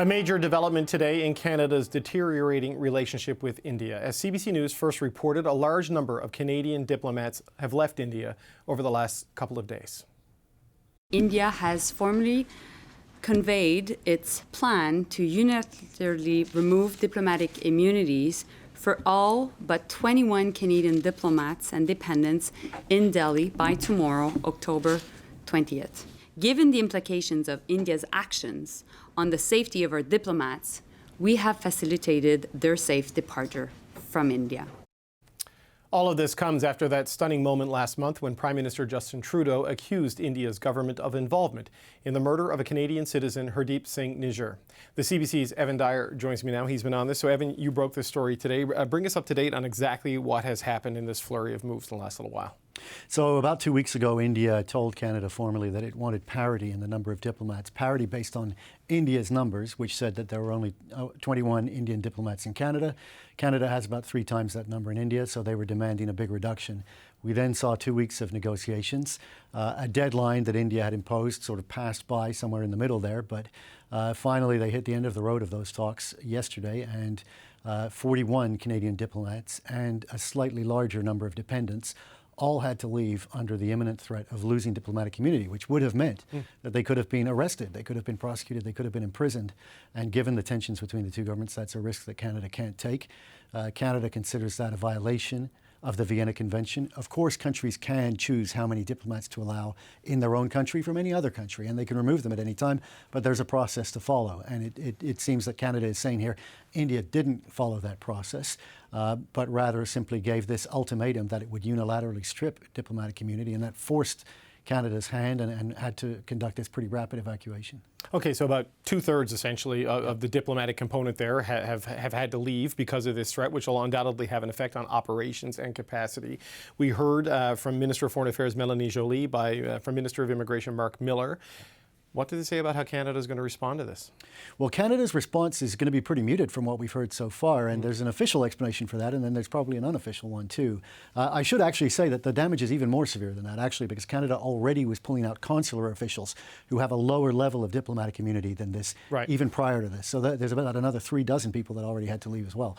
A major development today in Canada's deteriorating relationship with India. As CBC News first reported, a large number of Canadian diplomats have left India over the last couple of days. India has formally conveyed its plan to unilaterally remove diplomatic immunities for all but 21 Canadian diplomats and dependents in Delhi by tomorrow, October 20th. Given the implications of India's actions on the safety of our diplomats, we have facilitated their safe departure from India. All of this comes after that stunning moment last month when Prime Minister Justin Trudeau accused India's government of involvement in the murder of a Canadian citizen, Hardeep Singh Nijjar. The CBC's Evan Dyer joins me now. He's been on this. So, Evan, you broke this story today. Bring us up to date on exactly what has happened in this flurry of moves in the last little while. So about 2 weeks ago, India told Canada formally that it wanted parity in the number of diplomats, parity based on India's numbers, which said that there were only 21 Indian diplomats in Canada. Canada has about 3 times that number in India, so they were demanding a big reduction. We then saw 2 weeks of negotiations. A deadline that India had imposed sort of passed by somewhere in the middle there, but finally they hit the end of the road of those talks yesterday, and 41 Canadian diplomats and a slightly larger number of dependents all had to leave under the imminent threat of losing diplomatic immunity, which would have meant that they could have been arrested, they could have been prosecuted, they could have been imprisoned. And given the tensions between the two governments, that's a risk that Canada can't take. Canada considers that a violation of the Vienna Convention. Of course, countries can choose how many diplomats to allow in their own country from any other country, and they can remove them at any time, but there's a process to follow. And it seems that Canada is saying here, India didn't follow that process, but rather simply gave this ultimatum that it would unilaterally strip diplomatic immunity, and that forced Canada's hand and had to conduct this pretty rapid evacuation. Okay, so about 2/3 essentially of the diplomatic component there have had to leave because of this threat, which will undoubtedly have an effect on operations and capacity. We heard from Minister of Foreign Affairs Melanie Joly, from Minister of Immigration Mark Miller. What do they say about how Canada is going to respond to this? Well, Canada's response is going to be pretty muted from what we've heard so far, and there's an official explanation for that, and then there's probably an unofficial one too. I should actually say that the damage is even more severe than that, actually, because Canada already was pulling out consular officials who have a lower level of diplomatic immunity than this, even prior to this. So there's about another 36 people that already had to leave as well.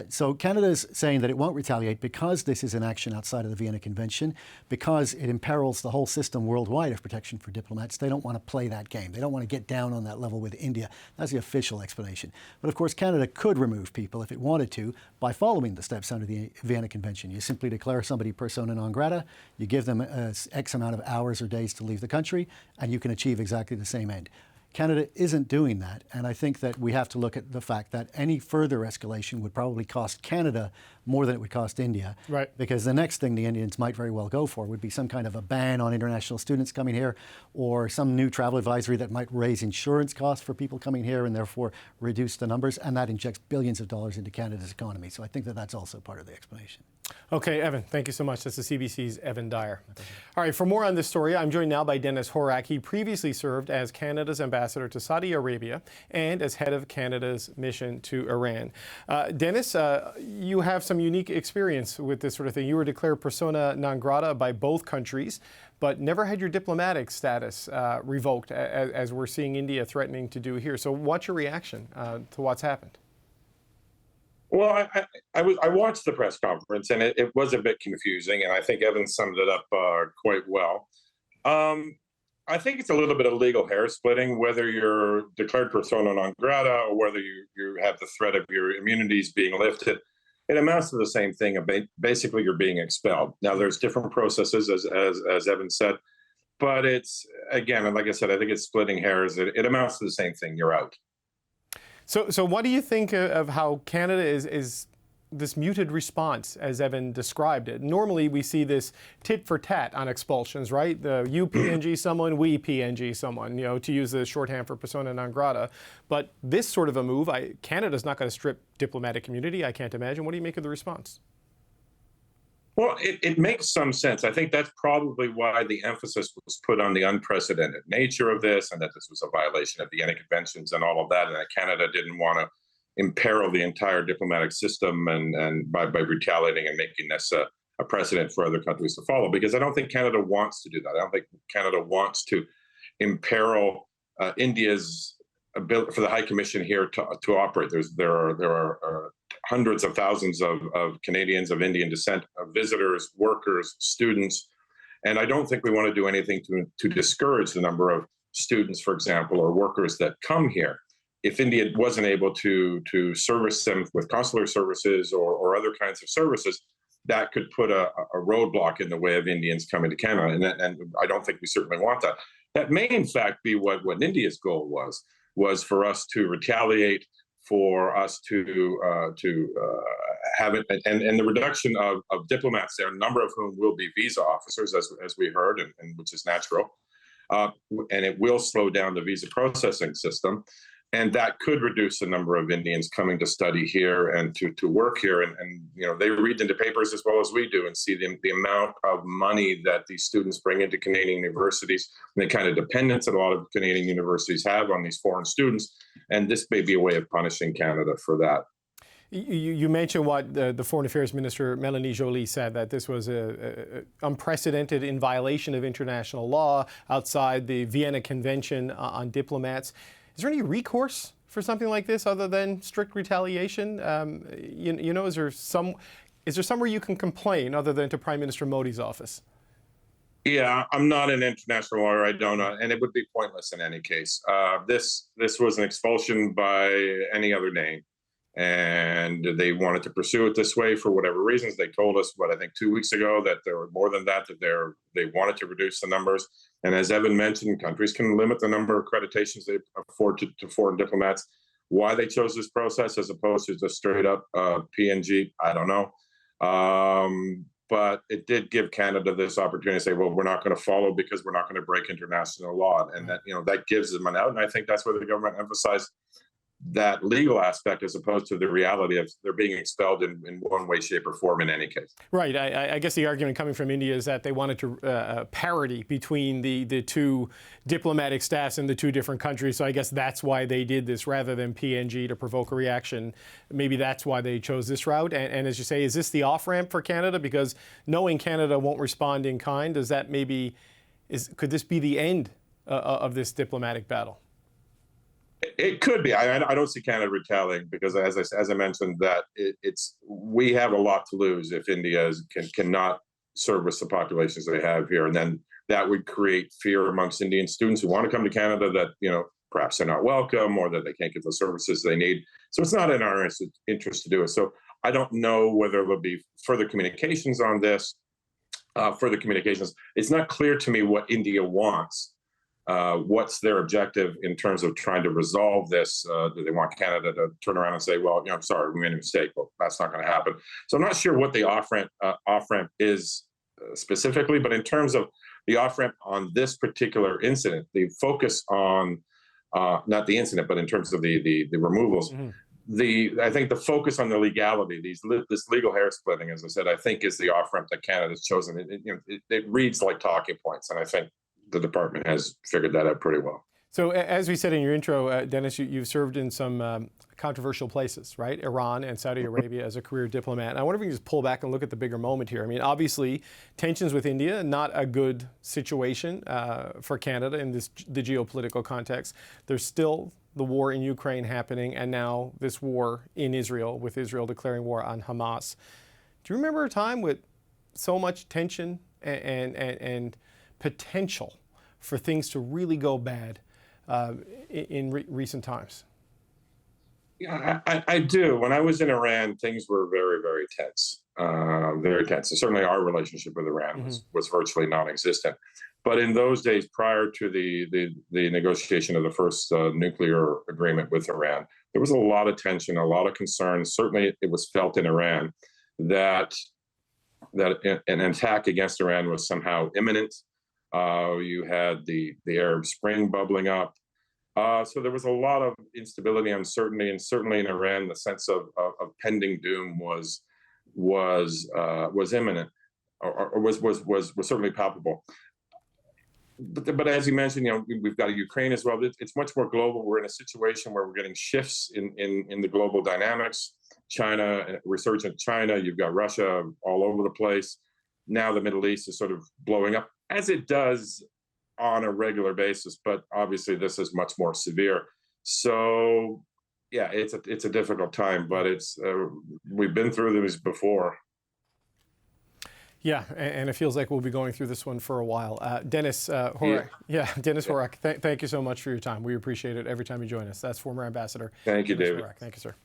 So Canada's saying that it won't retaliate because this is an action outside of the Vienna Convention, because it imperils the whole system worldwide of protection for diplomats. They don't want to play that game. They don't want to get down on that level with India. That's the official explanation. But of course, Canada could remove people if it wanted to by following the steps under the Vienna Convention. You simply declare somebody persona non grata, you give them X amount of hours or days to leave the country, and you can achieve exactly the same end. Canada isn't doing that, and I think that we have to look at the fact that any further escalation would probably cost Canada more than it would cost India. Because the next thing the Indians might very well go for would be some kind of a ban on international students coming here, or some new travel advisory that might raise insurance costs for people coming here and therefore reduce the numbers, and that injects billions of dollars into Canada's economy. So I think that that's also part of the explanation. Okay, Evan, thank you so much. That's the CBC's Evan Dyer. All right, for more on this story, I'm joined now by Dennis Horak. He previously served as Canada's ambassador to Saudi Arabia and as head of Canada's mission to Iran. Dennis, you have some unique experience with this sort of thing. You were declared persona non grata by both countries, but never had your diplomatic status revoked, as we're seeing India threatening to do here. So what's your reaction to what's happened? Well, I watched the press conference, and it was a bit confusing, and I think Evan summed it up quite well. I think it's a little bit of legal hair splitting, whether you're declared persona non grata or whether you have the threat of your immunities being lifted. It amounts to the same thing. Basically, you're being expelled. Now, there's different processes, as Evan said, but it's, again, and like I said, I think it's splitting hairs. It amounts to the same thing. You're out. So what do you think of how Canada is this muted response, as Evan described it? Normally, we see this tit for tat on expulsions, right? You PNG someone, we PNG someone, to use the shorthand for persona non grata. But this sort of a move, Canada's not going to strip diplomatic immunity, I can't imagine. What do you make of the response? Well, it makes some sense. I think that's probably why the emphasis was put on the unprecedented nature of this, and that this was a violation of the Vienna Conventions and all of that, and that Canada didn't want to imperil the entire diplomatic system and by retaliating and making this a precedent for other countries to follow. Because I don't think Canada wants to do that. I don't think Canada wants to imperil India's for the High Commission here to operate. There are hundreds of thousands of Canadians of Indian descent, visitors, workers, students, and I don't think we want to do anything to discourage the number of students, for example, or workers that come here. If India wasn't able to service them with consular services or other kinds of services, that could put a roadblock in the way of Indians coming to Canada, and I don't think we certainly want that. That may, in fact, be what India's goal was for us to retaliate, for us to have it, and the reduction of diplomats there, a number of whom will be visa officers, as we heard, and which is natural, and it will slow down the visa processing system. And that could reduce the number of Indians coming to study here and to work here. And they read into papers as well as we do and see the amount of money that these students bring into Canadian universities and the kind of dependence that a lot of Canadian universities have on these foreign students. And this may be a way of punishing Canada for that. You mentioned what the Foreign Affairs Minister, Mélanie Joly, said, that this was unprecedented in violation of international law outside the Vienna Convention on Diplomats. Is there any recourse for something like this other than strict retaliation? Is there somewhere you can complain other than to Prime Minister Modi's office? Yeah, I'm not an international lawyer. I don't know, and it would be pointless in any case. This was an expulsion by any other name, and they wanted to pursue it this way for whatever reasons. They told us, I think 2 weeks ago, that there were more than that they wanted to reduce the numbers. And as Evan mentioned, countries can limit the number of accreditations they afford to foreign diplomats. Why they chose this process as opposed to just straight up PNG, I don't know. But it did give Canada this opportunity to say, well, we're not going to follow because we're not going to break international law. And that gives them an out. And I think that's where the government emphasized that legal aspect as opposed to the reality of they're being expelled in one way, shape, or form in any case. Right. I guess the argument coming from India is that they wanted to parity between the two diplomatic staffs in the two different countries. So I guess that's why they did this rather than PNG to provoke a reaction. Maybe that's why they chose this route. And as you say, is this the off-ramp for Canada? Because knowing Canada won't respond in kind, could this be the end of this diplomatic battle? It could be. I don't see Canada retaliating because, as I mentioned, that we have a lot to lose if India cannot service the populations they have here, and then that would create fear amongst Indian students who want to come to Canada that perhaps they're not welcome or that they can't get the services they need. So it's not in our interest to do it. So I don't know whether there'll be further communications on this. It's not clear to me what India wants. What's their objective in terms of trying to resolve this? Do they want Canada to turn around and say, well, I'm sorry, we made a mistake? Well, that's not going to happen. So I'm not sure what the off-ramp is specifically, but in terms of the off-ramp on this particular incident, the focus on, not the incident, but in terms of the removals, I think the focus on the legality, this legal hair splitting, as I said, I think is the off-ramp that Canada's chosen. It reads like talking points, and I think the department has figured that out pretty well. So as we said in your intro, Dennis, you've served in some controversial places, right? Iran and Saudi Arabia as a career diplomat. And I wonder if we can just pull back and look at the bigger moment here. I mean, obviously, tensions with India, not a good situation for Canada in the geopolitical context. There's still the war in Ukraine happening, and now this war in Israel, with Israel declaring war on Hamas. Do you remember a time with so much tension and potential for things to really go bad in recent times? Yeah, I do. When I was in Iran, things were very, very tense. Very tense. And certainly our relationship with Iran was virtually non-existent. But in those days, prior to the negotiation of the first nuclear agreement with Iran, there was a lot of tension, a lot of concern. Certainly it was felt in Iran that an attack against Iran was somehow imminent. You had the Arab Spring bubbling up. So there was a lot of instability, uncertainty, and certainly in Iran, the sense of pending doom was imminent, or was certainly palpable. But as you mentioned, we've got Ukraine as well. It's much more global. We're in a situation where we're getting shifts in the global dynamics. China, resurgent China. You've got Russia all over the place. Now the Middle East is sort of blowing up, as it does on a regular basis. But obviously, this is much more severe. So yeah, it's a difficult time, but it's we've been through this before. Yeah, and it feels like we'll be going through this one for a while. Dennis Horak, Dennis Horak, thank you so much for your time. We appreciate it every time you join us. That's former Ambassador. Thank you, Dennis David. Horak. Thank you, sir.